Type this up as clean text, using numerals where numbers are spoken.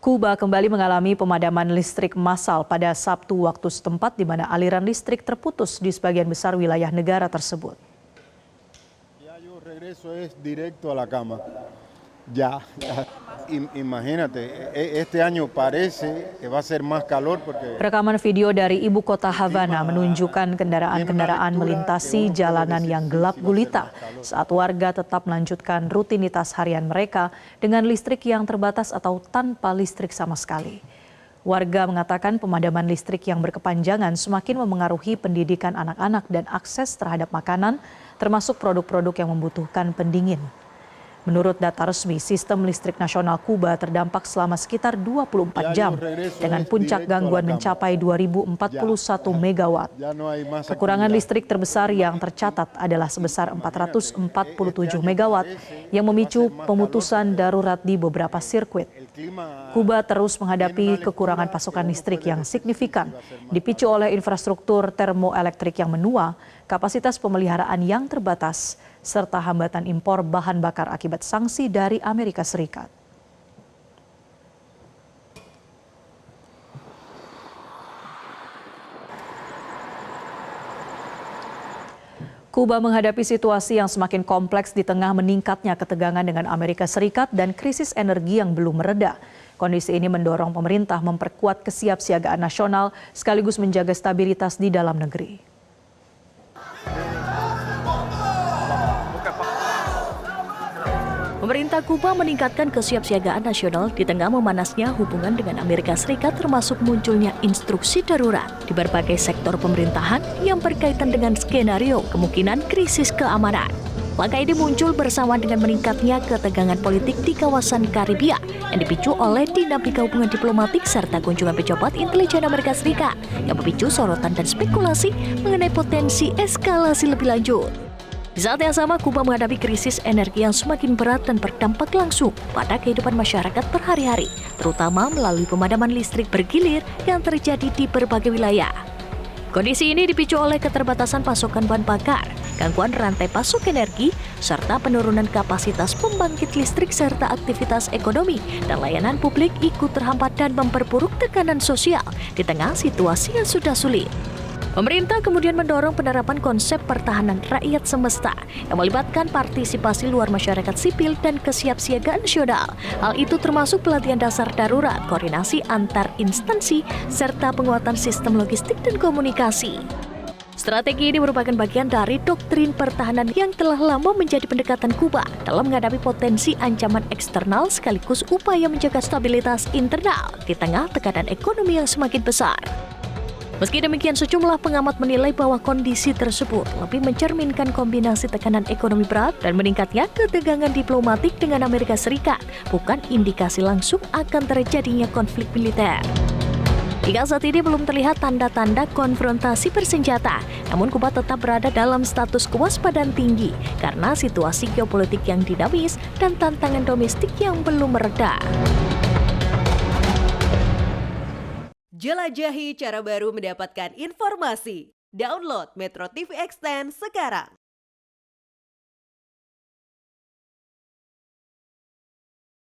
Kuba kembali mengalami pemadaman listrik massal pada Sabtu waktu setempat di mana aliran listrik terputus di sebagian besar wilayah negara tersebut. Rekaman video dari ibu kota Havana menunjukkan kendaraan-kendaraan melintasi jalanan yang gelap gulita saat warga tetap melanjutkan rutinitas harian mereka dengan listrik yang terbatas atau tanpa listrik sama sekali. Warga mengatakan pemadaman listrik yang berkepanjangan semakin memengaruhi pendidikan anak-anak dan akses terhadap makanan, termasuk produk-produk yang membutuhkan pendingin. Menurut data resmi, sistem listrik nasional Kuba terdampak selama sekitar 24 jam dengan puncak gangguan mencapai 2041 megawatt. Kekurangan listrik terbesar yang tercatat adalah sebesar 447 megawatt yang memicu pemutusan darurat di beberapa sirkuit. Kuba terus menghadapi kekurangan pasokan listrik yang signifikan, dipicu oleh infrastruktur termoelektrik yang menua, kapasitas pemeliharaan yang terbatas, serta hambatan impor bahan bakar akibat sanksi dari Amerika Serikat. Kuba menghadapi situasi yang semakin kompleks di tengah meningkatnya ketegangan dengan Amerika Serikat dan krisis energi yang belum mereda. Kondisi ini mendorong pemerintah memperkuat kesiapsiagaan nasional sekaligus menjaga stabilitas di dalam negeri. Pemerintah Kuba meningkatkan kesiapsiagaan nasional di tengah memanasnya hubungan dengan Amerika Serikat termasuk munculnya instruksi darurat di berbagai sektor pemerintahan yang berkaitan dengan skenario kemungkinan krisis keamanan. Langkah ini muncul bersama dengan meningkatnya ketegangan politik di kawasan Karibia yang dipicu oleh dinamika hubungan diplomatik serta kunjungan pejabat intelijen Amerika Serikat yang memicu sorotan dan spekulasi mengenai potensi eskalasi lebih lanjut. Di saat yang sama, Kuba menghadapi krisis energi yang semakin berat dan berdampak langsung pada kehidupan masyarakat berhari-hari, terutama melalui pemadaman listrik bergilir yang terjadi di berbagai wilayah. Kondisi ini dipicu oleh keterbatasan pasokan bahan bakar, gangguan rantai pasok energi, serta penurunan kapasitas pembangkit listrik serta aktivitas ekonomi dan layanan publik ikut terhambat dan memperburuk tekanan sosial di tengah situasi yang sudah sulit. Pemerintah kemudian mendorong penerapan konsep pertahanan rakyat semesta yang melibatkan partisipasi luar masyarakat sipil dan kesiapsiagaan nasional. Hal itu termasuk pelatihan dasar darurat, koordinasi antar instansi, serta penguatan sistem logistik dan komunikasi. Strategi ini merupakan bagian dari doktrin pertahanan yang telah lama menjadi pendekatan Kuba dalam menghadapi potensi ancaman eksternal sekaligus upaya menjaga stabilitas internal di tengah tekanan ekonomi yang semakin besar. Meski demikian, sejumlah pengamat menilai bahwa kondisi tersebut lebih mencerminkan kombinasi tekanan ekonomi berat dan meningkatnya ketegangan diplomatik dengan Amerika Serikat, bukan indikasi langsung akan terjadinya konflik militer. Hingga saat ini belum terlihat tanda-tanda konfrontasi bersenjata, namun Kuba tetap berada dalam status kewaspadaan tinggi karena situasi geopolitik yang dinamis dan tantangan domestik yang belum mereda. Jelajahi cara baru mendapatkan informasi. Download Metro TV Extend sekarang.